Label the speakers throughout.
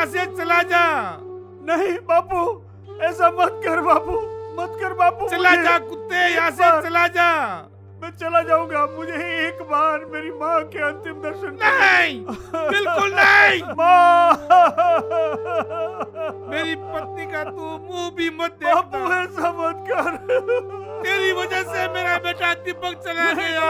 Speaker 1: से चला जा।
Speaker 2: नहीं बापू, ऐसा मत कर बापू, मत कर बापू।
Speaker 1: चला जा कुत्ते, यहाँ से चला जा।
Speaker 2: मैं चला जाऊंगा, मुझे एक बार मेरी माँ के अंतिम दर्शन
Speaker 1: नहीं, बिल्कुल नहीं।
Speaker 2: माँ,
Speaker 1: मेरी पत्नी का तू मुंह भी मत
Speaker 2: बापू
Speaker 1: देखना।
Speaker 2: ऐसा मत कर।
Speaker 1: तेरी वजह से मेरा बेटा दीपक चला गया।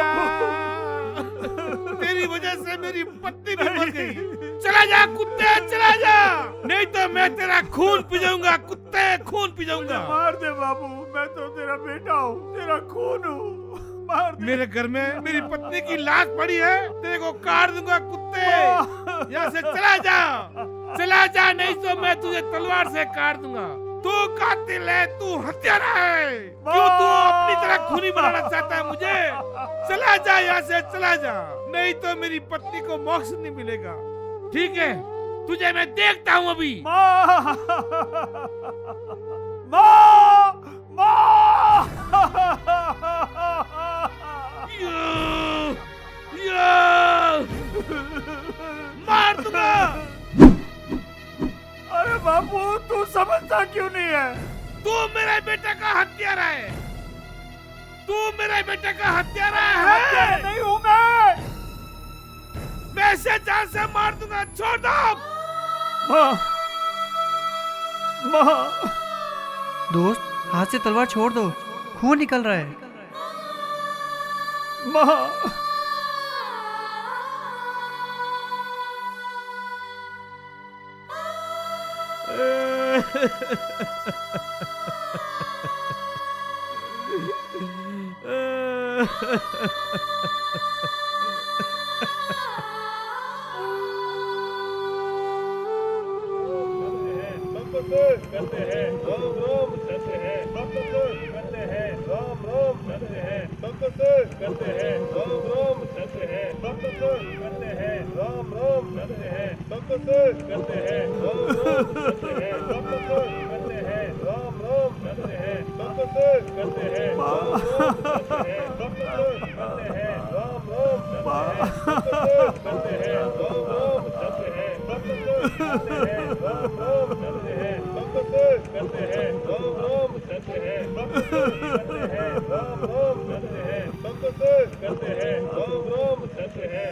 Speaker 1: तेरी वजह से मेरी पत्नी भी मर गई। चला जा कुत्ते, चला जा, नहीं तो मैं तेरा खून पी जाऊंगा। कुत्ते, खून पी जाऊंगा।
Speaker 2: मार दे बाबू, मैं तो तेरा बेटा हूँ, तेरा खून हूँ। मार दे।
Speaker 1: मेरे घर में मेरी पत्नी की लाश पड़ी है, तेरे को काट दूंगा कुत्ते। यहाँ से चला जा, चला जा, नहीं तो मैं तुझे तलवार से काट दूंगा। तू कातिल है, तू हत्यारा है। क्यों तू अपनी तरह खूनी बनाना चाहता है मुझे? चला जा यहाँ से, चला जा, नहीं तो मेरी पत्नी को मोक्ष नहीं मिलेगा। ठीक है, तुझे मैं देखता हूँ अभी।
Speaker 2: माँ, माँ, माँ।
Speaker 1: मार दूंगा।
Speaker 2: अरे बापू, तू समझता क्यों नहीं है?
Speaker 1: तू मेरे बेटे का हत्यारा है। तू मेरे बेटे का हत्यारा है।
Speaker 2: नहीं हूँ मैं।
Speaker 1: मैं इसे जान से मार दूंगा। छोड़ दो।
Speaker 2: माँ, माँ।
Speaker 3: दोस्त, हाथ से तलवार छोड़ दो, खून निकल रहा है।
Speaker 2: माँ,
Speaker 4: करते हैं राम राम करते हैं करते हैं राम राम करते हैं करते हैं राम राम करते हैं करते हैं राम राम करते हैं करते हैं राम राम करते हैं करते हैं राम राम करते हैं करते हैं राम राम करते हैं करते हैं राम राम करते हैं राम राम करते हैं करते हैं राम राम करते हैं करते हैं राम राम करते हैं करते हैं राम राम करते हैं करते हैं राम राम करते हैं।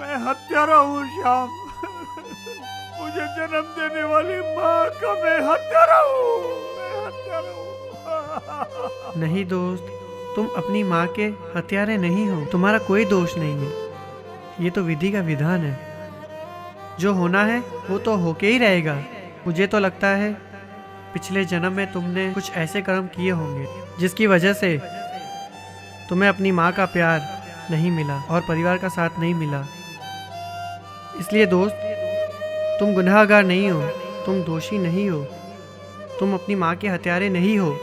Speaker 2: मैं हत्यारा हूँ श्याम। मुझे जन्म देने वाली माँ का मैं हत्यारा हूँ। मैं हत्यारा हूँ।
Speaker 3: नहीं दोस्त, तुम अपनी माँ के हत्यारे नहीं हो। तुम्हारा कोई दोष नहीं है, ये तो विधि का विधान है। जो होना है वो तो होके ही रहेगा। मुझे तो लगता है पिछले जन्म में तुमने कुछ ऐसे कर्म किए होंगे जिसकी वजह से तुम्हें अपनी माँ का प्यार नहीं मिला और परिवार का साथ नहीं मिला। इसलिए दोस्त, तुम गुनहगार नहीं हो, तुम दोषी नहीं हो, तुम अपनी माँ के हत्यारे नहीं हो।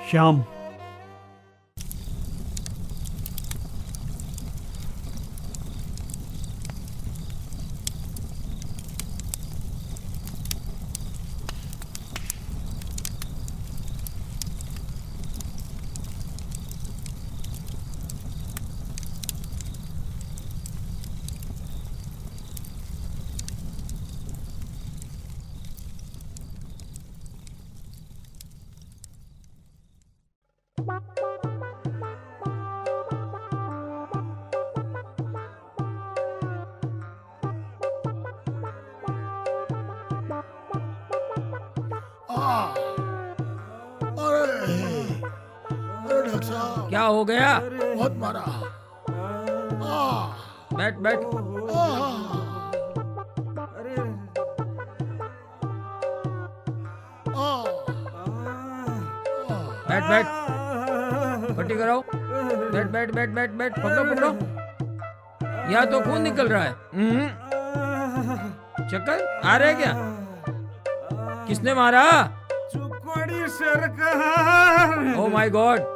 Speaker 2: श्याम,
Speaker 5: क्या हो गया?
Speaker 4: बहुत मारा।
Speaker 5: बैठ बैठ। बैठ बैठ, पट्टी कराओ। बैठ बैठ बैठ बैठ बैठ, पकड़ो पकड़ो। यहाँ तो खून निकल रहा है। चक्कर आ रहा है क्या? किसने मारा?
Speaker 2: चुकड़ी सरकार।
Speaker 5: Oh my God.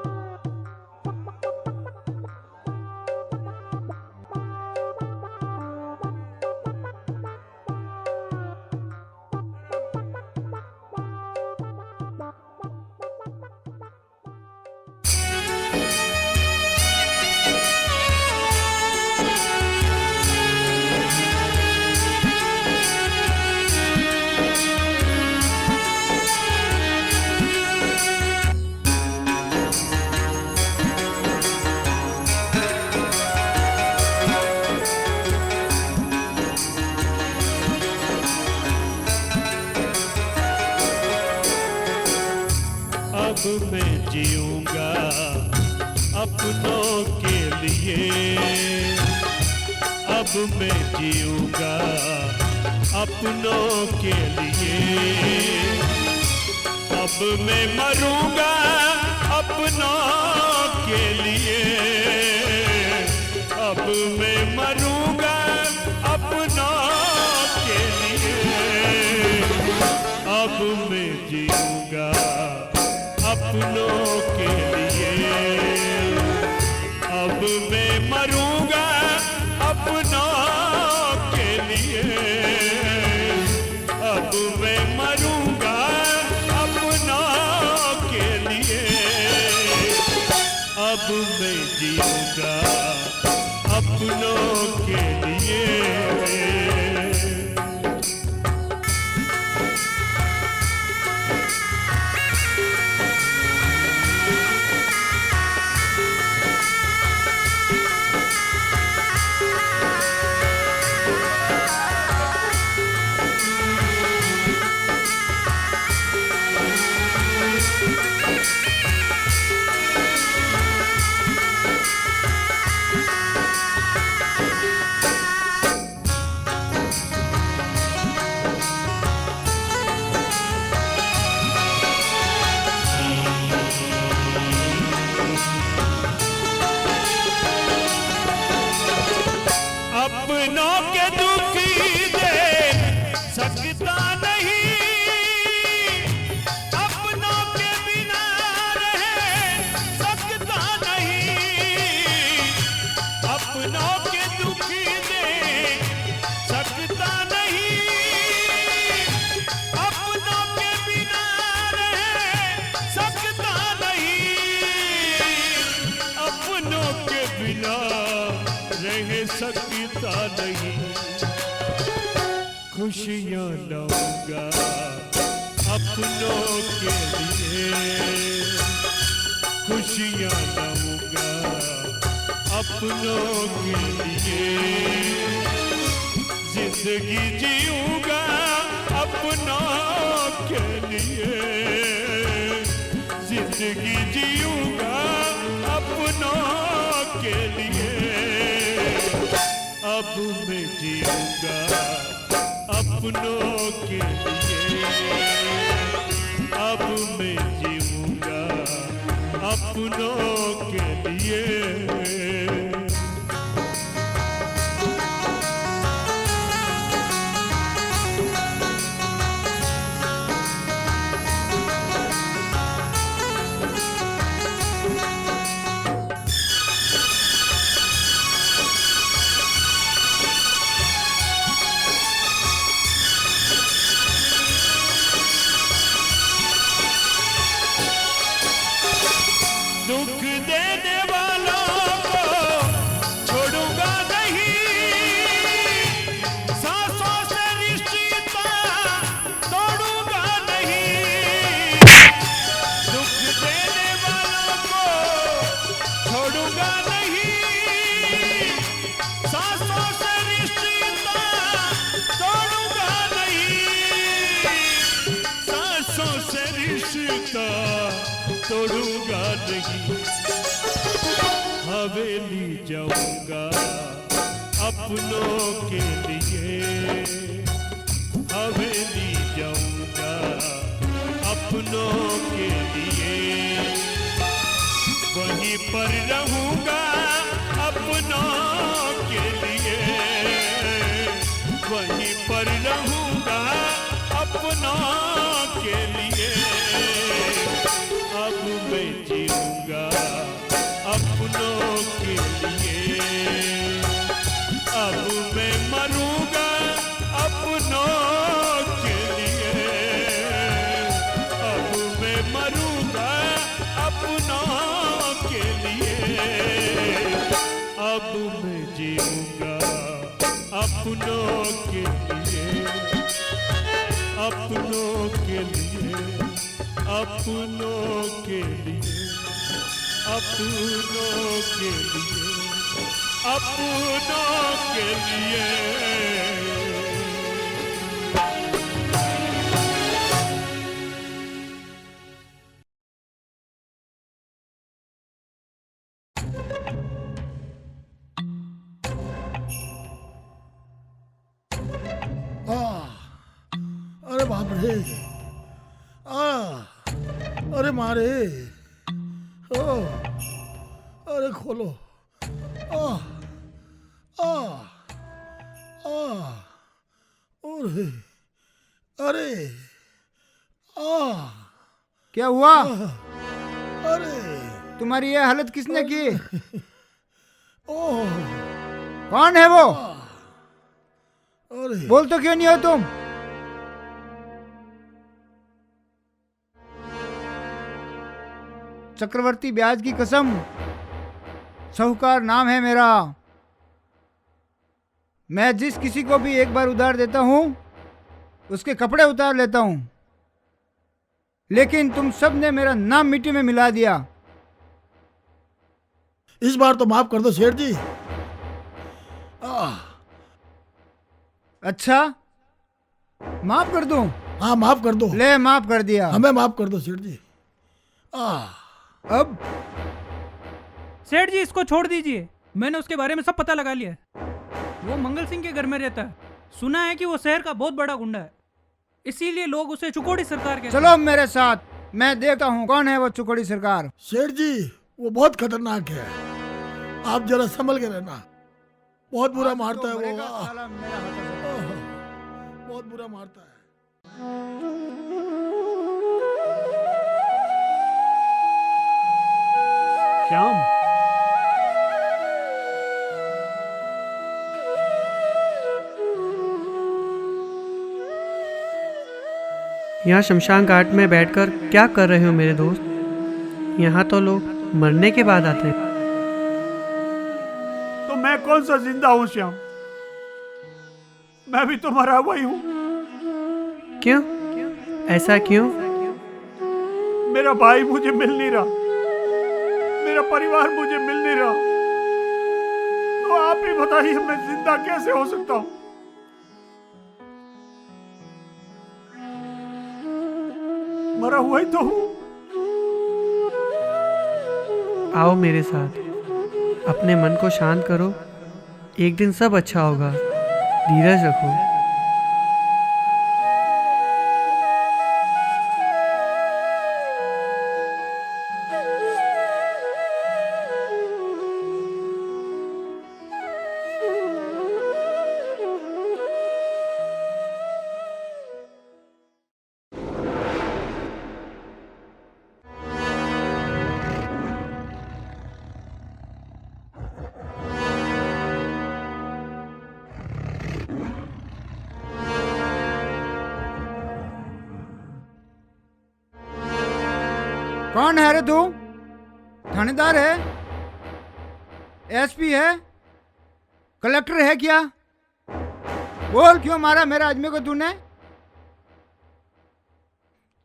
Speaker 2: मैं जीऊंगा अपनों के लिए, अब मैं जीऊंगा अपनों के लिए, अब मैं मरूंगा अपनों के लिए, अब मैं मरूंगा अपनों के लिए, अब मैं जीऊंगा अपनों के लिए, अब मैं मरूंगा अपनों के लिए, अब मैं मरूंगा अपनों के लिए, अब मैं जीऊंगा अपनों के लिए। अपनों के दुखी देख सकता नहीं, अपनों के बिना रह सकता नहीं, अपनों के दुखी देख सकता नहीं, अपनों के बिना रह सकता नहीं, अपनों के बिना रह सकता नहीं, खुशियाँ लाऊंगा अपनों के लिए, खुशियाँ लाऊंगा अपनों के लिए, जिंदगी जीऊंगा अपनों के लिए, जिंदगी जीऊंगा अपनों के लिए, अब मैं जीऊंगा अपनों के लिए, अब मैं जीऊंगा अपनों के लिए। दुख देने वालों को छोड़ूंगा नहीं, सांसों से रिश्ता तोड़ूंगा नहीं, दुख देने वालों को छोड़ूंगा नहीं, सांसों से रिश्ता तोड़ूंगा नहीं, सांसों से रिश्ता तोड़ूंगा नहीं, हवेली जाऊंगा अपनों के लिए, हवेली जाऊंगा अपनों के लिए, वहीं पर रहूंगा अपनों के लिए, वहीं पर रहूंगा अपनों के लिए, अब मैं जीऊंगा अपनों के लिए, अब मैं मरूंगा अपनों के लिए, अब मैं मरूंगा अपनों के लिए, अब मैं जीऊंगा अपनों के लिए, अपनों के लिए, अपनों के लिए, अपनों के लिए, अपनों के लिए।
Speaker 6: अरे अरे मारे, ओ अरे खोलो, आ आ आ अरे अरे
Speaker 7: क्या हुआ?
Speaker 6: अरे
Speaker 7: तुम्हारी ये हालत किसने की?
Speaker 6: ओह
Speaker 7: कौन है वो?
Speaker 6: अरे
Speaker 7: बोल तो क्यों नहीं हो तुम? चक्रवर्ती ब्याज की कसम, साहूकार नाम है मेरा। मैं जिस किसी को भी एक बार उधार देता हूं उसके कपड़े उतार लेता हूं, लेकिन तुम सब ने मेरा नाम मिट्टी में मिला दिया।
Speaker 6: इस बार तो माफ कर दो सेठ जी।
Speaker 7: अच्छा, माफ कर दूं?
Speaker 6: हाँ माफ कर दो,
Speaker 7: ले, माफ कर दिया।
Speaker 6: हमें माफ कर दो सेठ जी।
Speaker 7: अब
Speaker 8: सेठ जी इसको छोड़ दीजिए, मैंने उसके बारे में सब पता लगा लिया है। वो मंगल सिंह के घर में रहता है। सुना है कि वो शहर का बहुत बड़ा गुंडा है, इसीलिए लोग उसे चुकोड़ी सरकार कहते हैं।
Speaker 7: चलो मेरे साथ, मैं देखता हूँ कौन है वो चुकोड़ी सरकार।
Speaker 6: सेठ जी वो बहुत खतरनाक है, आप जरा संभल के रहना। बहुत बुरा मारता है वो, बहुत बुरा मारता है।
Speaker 2: श्याम,
Speaker 3: यहाँ शमशान घाट में बैठकर क्या कर रहे हो मेरे दोस्त? यहाँ तो लोग मरने के बाद आते हैं।
Speaker 2: तो मैं कौन सा जिंदा हूँ श्याम? मैं भी तो मरा हुआ ही हूँ।
Speaker 3: क्यों? ऐसा क्यों?
Speaker 2: मेरा भाई मुझे मिल नहीं रहा, मेरा परिवार मुझे मिल नहीं रहा, तो आप ही बताइए मैं जिंदा कैसे हो सकता हूँ? मरा हुआ ही तो हूँ।
Speaker 3: आओ मेरे साथ, अपने मन को शांत करो, एक दिन सब अच्छा होगा, धीरज रखो।
Speaker 7: कौन है रे तू? थानेदार है? एसपी है? कलेक्टर है क्या? बोल, क्यों मारा मेरा आदमी को तूने?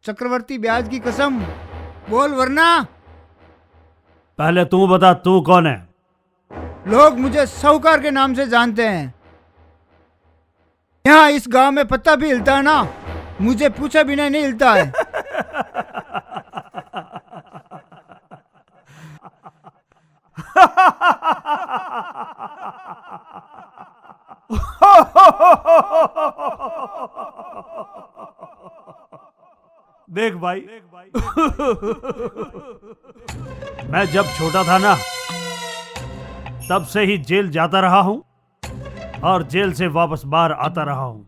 Speaker 7: चक्रवर्ती ब्याज की कसम, बोल वरना।
Speaker 2: पहले तू बता, तू कौन है?
Speaker 7: लोग मुझे साहूकार के नाम से जानते हैं। यहाँ इस गांव में पत्ता भी हिलता है ना, मुझे पूछे बिना नहीं हिलता है।
Speaker 2: देख भाई, मैं जब छोटा था ना, तब से ही जेल जाता रहा हूं और जेल से वापस बाहर आता रहा हूं।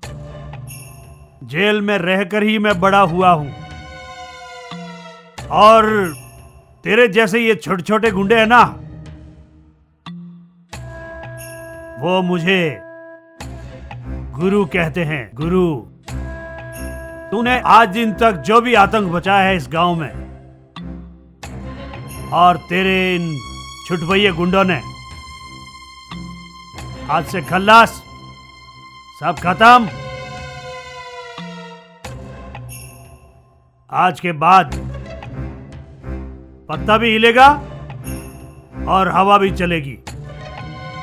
Speaker 2: जेल में रहकर ही मैं बड़ा हुआ हूं। और तेरे जैसे ये छोटे छोटे गुंडे हैं ना, वो मुझे गुरु कहते हैं, गुरु। तूने आज दिन तक जो भी आतंक बचाया है इस गांव में, और तेरे इन छुटभैये गुंडों ने, आज से खल्लास, सब खत्म। आज के बाद पत्ता भी हिलेगा और हवा भी चलेगी,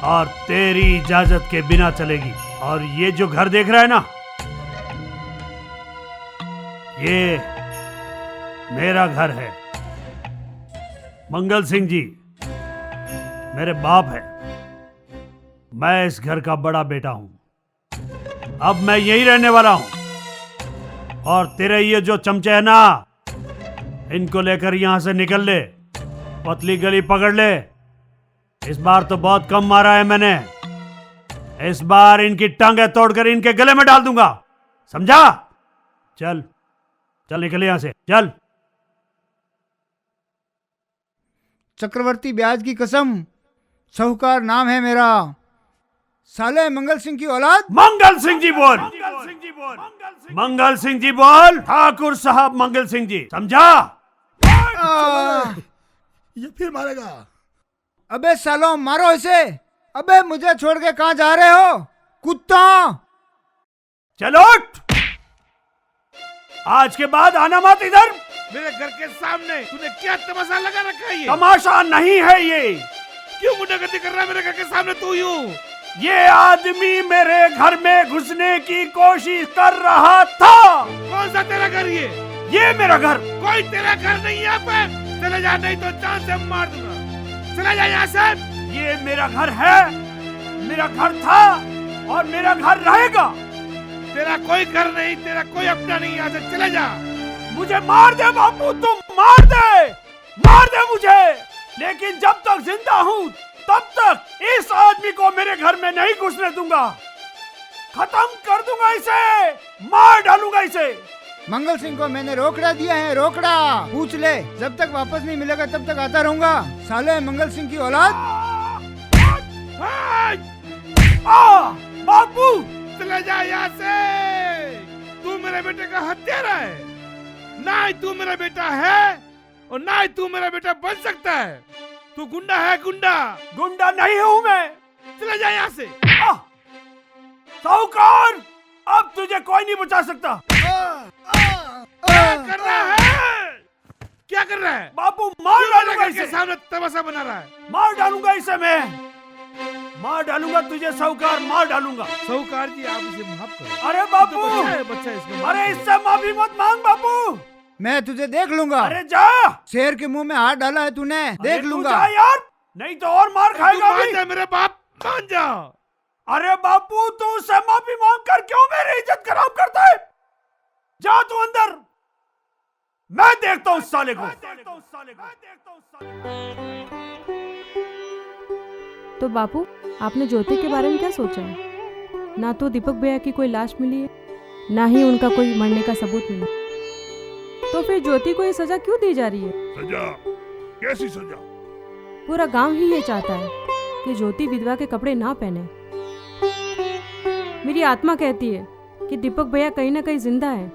Speaker 2: और तेरी इजाजत के बिना चलेगी। और ये जो घर देख रहा है ना, ये मेरा घर है। मंगल सिंह जी मेरे बाप है। मैं इस घर का बड़ा बेटा हूं। अब मैं यहीं रहने वाला हूं। और तेरे ये जो चमचे है ना, इनको लेकर यहां से निकल ले, पतली गली पकड़ ले। इस बार तो बहुत कम मारा है मैंने, इस बार इनकी टांगें तोड़कर इनके गले में डाल दूंगा, समझा? चल चल निकल यहां से, चल।
Speaker 7: चक्रवर्ती ब्याज की कसम, साहूकार नाम है मेरा। साले मंगल सिंह की औलाद।
Speaker 2: मंगल सिंह जी बोल, मंगल सिंह जी बोल, ठाकुर साहब मंगल सिंह जी, समझा?
Speaker 6: ये फिर मारेगा।
Speaker 7: अबे सालों मारो इसे। अबे मुझे छोड़ के कहां जा रहे हो कुत्ता?
Speaker 2: चलो उठ। आज के बाद आना मत इधर।
Speaker 1: मेरे घर के सामने तूने क्या तमाशा लगा रखा है? ये
Speaker 2: तमाशा नहीं है ये।
Speaker 1: क्यों गुंडागर्दी कर रहा है मेरे घर के सामने तू यूं?
Speaker 2: ये आदमी मेरे घर में घुसने की कोशिश कर रहा था।
Speaker 1: कौन सा तेरा घर ये
Speaker 2: मेरा घर।
Speaker 1: कोई तेरा घर नहीं है यहाँ पे। चले जा, नहीं तो जान से मार दूंगा। चले जा यहाँ से।
Speaker 2: ये मेरा घर है, मेरा घर था और मेरा घर रहेगा।
Speaker 1: तेरा कोई घर नहीं, तेरा कोई अपना नहीं। यहाँ से चले जा।
Speaker 2: मुझे मार दे बापू, तुम मार दे मुझे, लेकिन जब तक जिंदा हूँ तब तक इस आदमी को मेरे घर में नहीं घुसने दूंगा। खत्म कर दूंगा इसे, मार डालूंगा इसे।
Speaker 7: मंगल सिंह को मैंने रोकड़ा दिया है, रोकड़ा। पूछ ले, जब तक वापस नहीं मिलेगा तब तक आता रहूंगा। साले मंगल सिंह की औलाद।
Speaker 2: बापू
Speaker 1: चले जा यहाँ से। तू मेरे बेटे का हत्यारा है। ना ही तू मेरा बेटा है और ना ही तू मेरा बेटा बन सकता है। तू गुंडा है, गुंडा
Speaker 2: नहीं हूँ मैं।
Speaker 1: चले जा यहाँ से।
Speaker 2: साहूकार, अब तुझे कोई नहीं बचा सकता।
Speaker 1: क्या कर रहा है? क्या कर रहा है?
Speaker 2: बापू मार डालूंगा
Speaker 1: इसे।
Speaker 2: इसे।
Speaker 1: सामने तमाशा बना रहा है।
Speaker 2: मार डालूंगा इसे मैं, मार डालूंगा तुझे साहूकार, मार डालूंगा।
Speaker 1: साहूकार जी आप इसे माफ करो।
Speaker 2: अरे बापू,
Speaker 1: बच्चा है इसमें।
Speaker 2: अरे इससे माफी मत मांग बापू।
Speaker 7: मैं तुझे देख लूंगा।
Speaker 2: अरे जा।
Speaker 7: शेर के मुंह में हाथ डाला है तूने, देख लूंगा।
Speaker 2: जा यार, नहीं तो और मार खाएगा
Speaker 1: मान जा मेरे बाप, मान जा।
Speaker 2: अरे बापू, तू उससे माफी मांग कर क्यों मेरी इज्जत खराब करता है? जा तू अंदर, मैं देखता हूँ साले को।
Speaker 9: तो बापू, आपने ज्योति के बारे में क्या सोचा है? ना तो दीपक भैया की कोई लाश मिली है, ना ही उनका कोई मरने का सबूत मिला, तो फिर ज्योति को ये सजा क्यों दी जा रही है?
Speaker 4: सजा? कैसी सजा?
Speaker 9: पूरा गांव ही ये चाहता है कि ज्योति विधवा के कपड़े ना पहने। मेरी आत्मा कहती है कि दीपक भैया कहीं ना कहीं जिंदा है,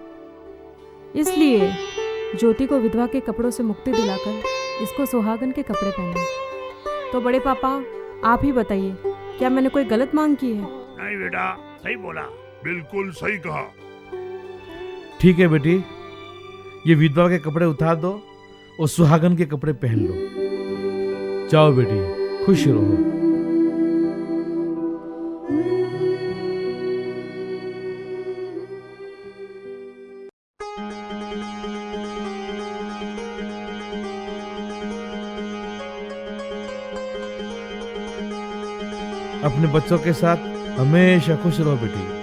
Speaker 9: इसलिए ज्योति को विधवा के कपड़ों से मुक्ति दिलाकर इसको सुहागन के कपड़े पहने। तो बड़े पापा, आप ही बताइए, क्या मैंने कोई गलत मांग की है?
Speaker 4: नहीं बेटा, सही बोला, बिल्कुल सही कहा।
Speaker 10: ठीक है बेटी, ये विधवा के कपड़े उतार दो और सुहागन के कपड़े पहन लो। जाओ बेटी, खुश रहो। अपने बच्चों के साथ हमेशा खुश रहो बेटी।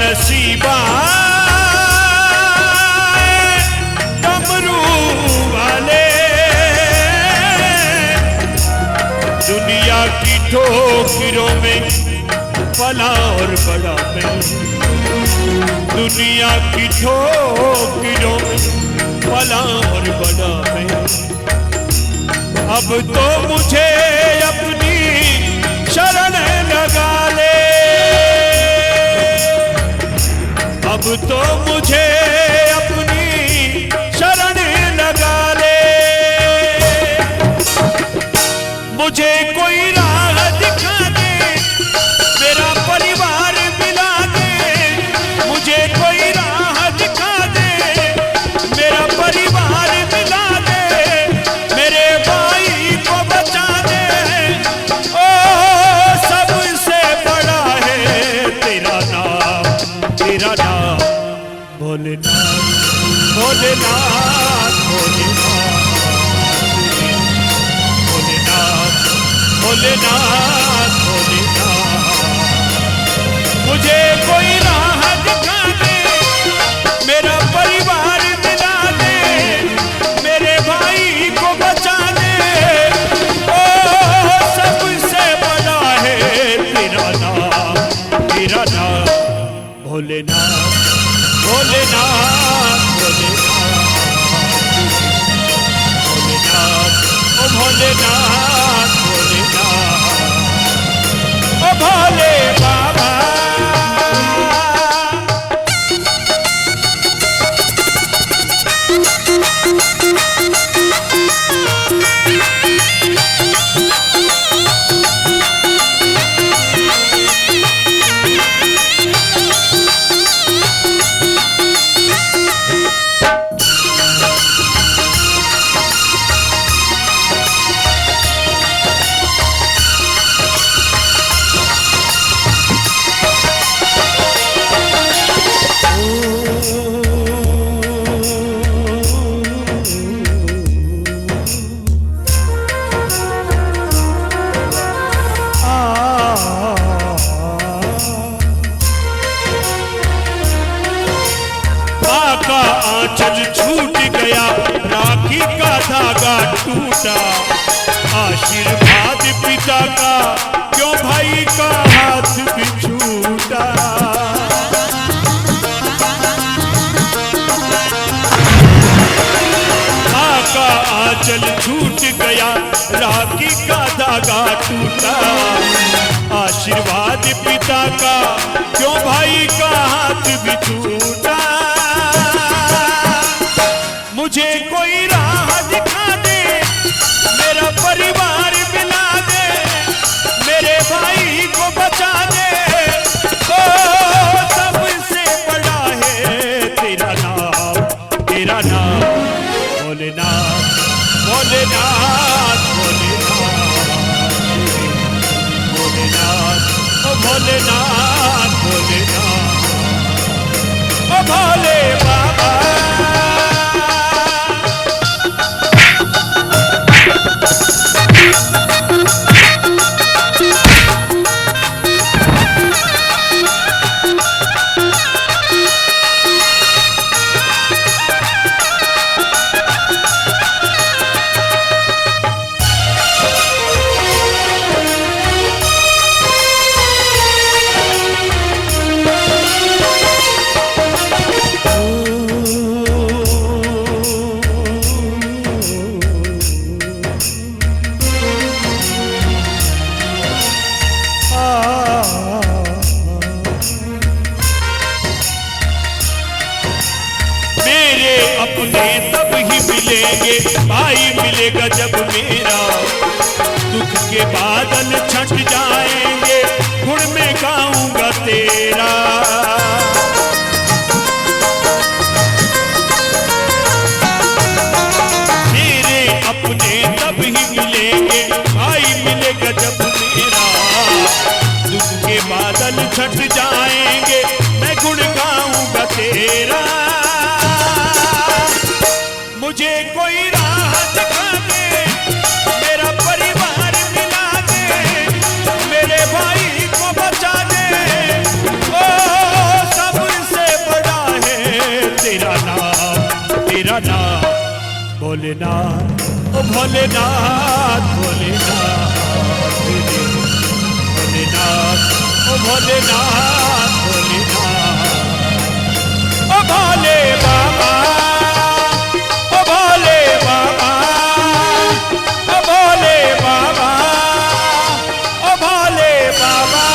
Speaker 11: नसीबा डमरू वाले, दुनिया की ठोकरों में पला और बड़ा मैं, दुनिया की ठोकरों में पला और बड़ा मैं। अब तो मुझे अपनी शरण लगा तो मुझे अपनी शरण लगा ले, मुझे कोई राह दिखा दे, मेरा परिवार मिला दे, मुझे कोई राह दिखा दे, मेरा परिवार मिला दे, मेरे भाई को बचा दे। ओ सबसे बड़ा है तेरा नाम भोलेनाथ, भोलेनाथ, भोलेनाथ, भोलेनाथ, भोलेनाथ। मुझे कोई राह दिखा दे, मेरा परिवार मिला दे, मेरे भाई को बचा दे। ओ सबसे बड़ा है तेरा नाम भोलेनाथ, भोलेनाथ, भोलेनाथ, भोलेनाथ, ओ भोलेनाथ, भोलेनाथ, ओ भोले बाबा। आंचल छूट गया, राखी का धागा टूटा, आशीर्वाद पिता का क्यों भाई का हाथ भी छूटा। माँ का आंचल छूट गया, राखी का धागा टूटा, आशीर्वाद पिता का क्यों भाई का हाथ भी छूटा। मुझे कोई राह दिखा दे, मेरा परिवार मिला दे, मेरे भाई को बचा दे। ओ सबसे बड़ा है तेरा नाम भोलेनाथ, भोलेनाथ, भोलेनाथ, भोलेनाथ, ओ भोलेनाथ, भोलेनाथ, ओ भोले बाबा। अपने तब ही मिलेंगे, भाई मिलेगा जब मेरा, दुख के बादल छट जाएंगे, गुण में गाऊंगा तेरा। मेरे अपने तब ही मिलेंगे, भाई मिलेगा जब मेरा, दुख के बादल छट जाएंगे, मैं गुण गाऊंगा तेरा। मुझे कोई राह दिखा दे, मेरा परिवार मिला दे, मेरे भाई को बचा दे। ओ सबसे बड़ा है तेरा नाम भोलेनाथ, ओ भोलेनाथ, भोलेनाथ, भोलेनाथ, ओ भोलेनाथ, भोलेनाथ, ओ भोले बाबा, ओ भोले बाबा, ओ भोले बाबा, ओ भोले बाबा।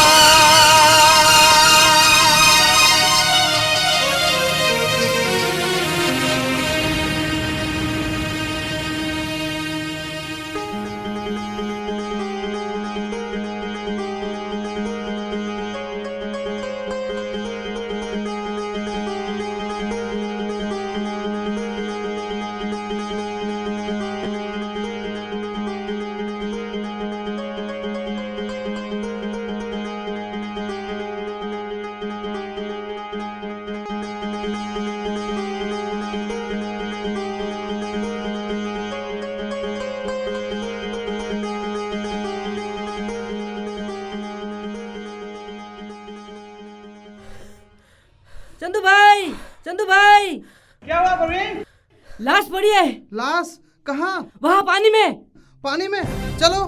Speaker 5: चंदू भाई, चंदू भाई,
Speaker 3: क्या हुआ प्रवीण?
Speaker 5: लाश पड़ी है।
Speaker 3: लाश कहाँ?
Speaker 5: वहाँ पानी में।
Speaker 3: पानी में? चलो।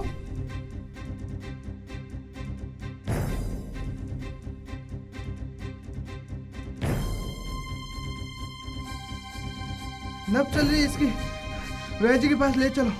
Speaker 3: नब चल रही है इसकी, वैद्य के पास ले चलो।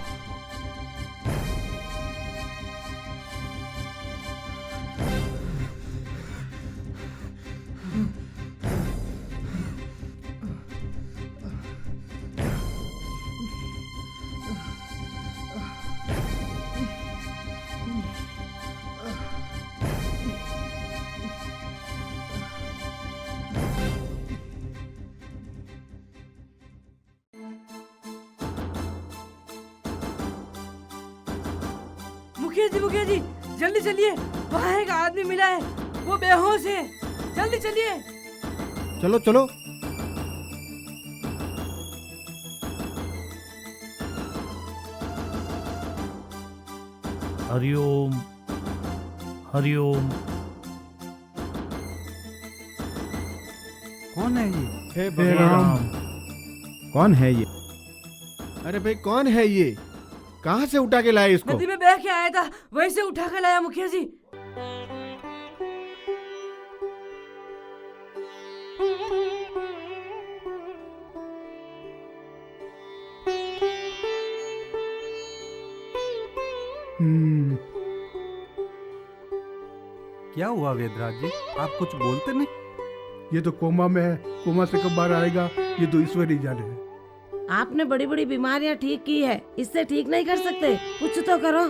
Speaker 5: मुखिया जी, जल्दी चलिए, वहाँ एक आदमी मिला है, वो बेहोश है, जल्दी चलिए।
Speaker 7: चलो चलो।
Speaker 2: हरिओम हरिओम।
Speaker 7: कौन है ये?
Speaker 10: हे
Speaker 2: हे राम।
Speaker 7: कौन है ये? अरे भाई कौन है ये? कहाँ से उठा के लाए इसको?
Speaker 5: नदी में बह के आया था, वहीं से उठा के लाया मुखिया जी।
Speaker 3: क्या हुआ वेदराज जी, आप कुछ बोलते नहीं?
Speaker 6: ये तो कोमा में है, कोमा से कब बाहर आएगा ये तो ईश्वर ही जाने है।
Speaker 5: आपने बड़ी बड़ी बीमारियां ठीक की है, इससे ठीक नहीं कर सकते, कुछ तो करो।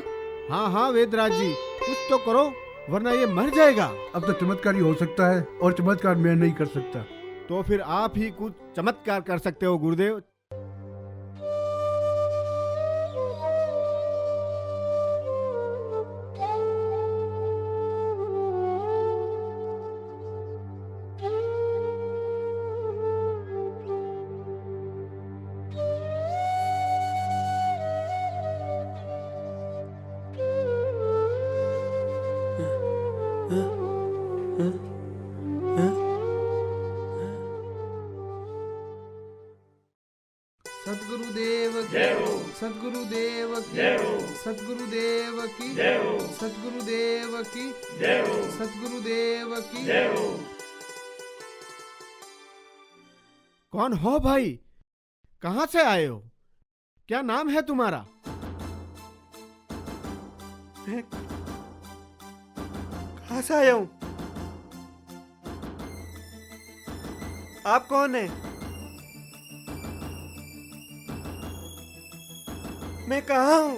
Speaker 7: हाँ हाँ वेदराज जी, कुछ तो करो वरना ये मर जाएगा।
Speaker 6: अब तो चमत्कार ही हो सकता है और चमत्कार मैं नहीं कर सकता।
Speaker 7: तो फिर आप ही कुछ चमत्कार कर सकते हो गुरुदेव।
Speaker 3: सद्गुरुदेव की सद्गुरुदेव की सद्गुरुदेव की सद्गुरुदेव की सद्गुरुदेव की।
Speaker 7: कौन हो भाई? कहाँ से आए हो? क्या नाम है तुम्हारा?
Speaker 3: कहाँ से आया हूँ? आप कौन है? मैं कहाँ हूँ?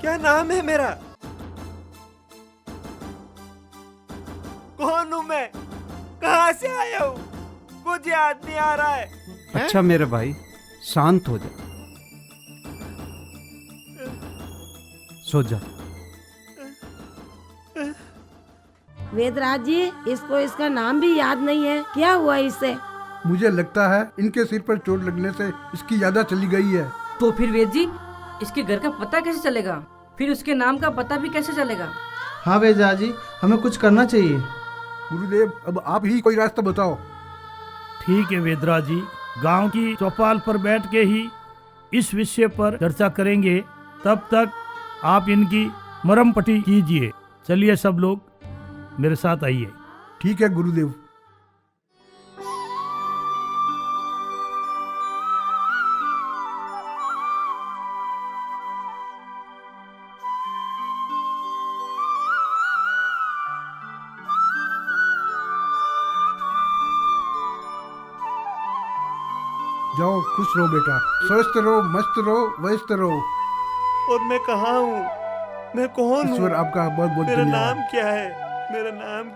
Speaker 3: क्या नाम है मेरा? कौन हूँ मैं? कहाँ से आया हूँ? कुछ याद नहीं आ रहा है।
Speaker 12: अच्छा मेरे भाई, शांत हो जा, सो जा।
Speaker 5: वेदराज जी, इसको इसका नाम भी याद नहीं है, क्या हुआ इससे?
Speaker 6: मुझे लगता है इनके सिर पर चोट लगने से इसकी यादा चली गई है।
Speaker 5: तो फिर वेद जी, इसके घर का पता कैसे चलेगा? फिर उसके नाम का पता भी कैसे चलेगा?
Speaker 3: हाँ वेदराज जी, हमें कुछ करना चाहिए।
Speaker 6: गुरुदेव अब आप ही कोई रास्ता बताओ।
Speaker 2: ठीक है वेदराज जी, गांव की चौपाल पर बैठ के ही इस विषय पर चर्चा करेंगे। तब तक आप इनकी मरम पट्टी कीजिए। चलिए सब लोग मेरे साथ आइए।
Speaker 6: ठीक है गुरुदेव। जाओ खुश रहो बेटा, स्वस्थ रहो, मस्त रहो, व्यस्त रहो।
Speaker 3: और मैं कहाँ हूँ? मैं कौन हूँ?
Speaker 6: ईश्वर आपका बहुत बहुत
Speaker 3: मेरा
Speaker 6: धन्यवाद।
Speaker 3: नाम क्या है? मेरा नाम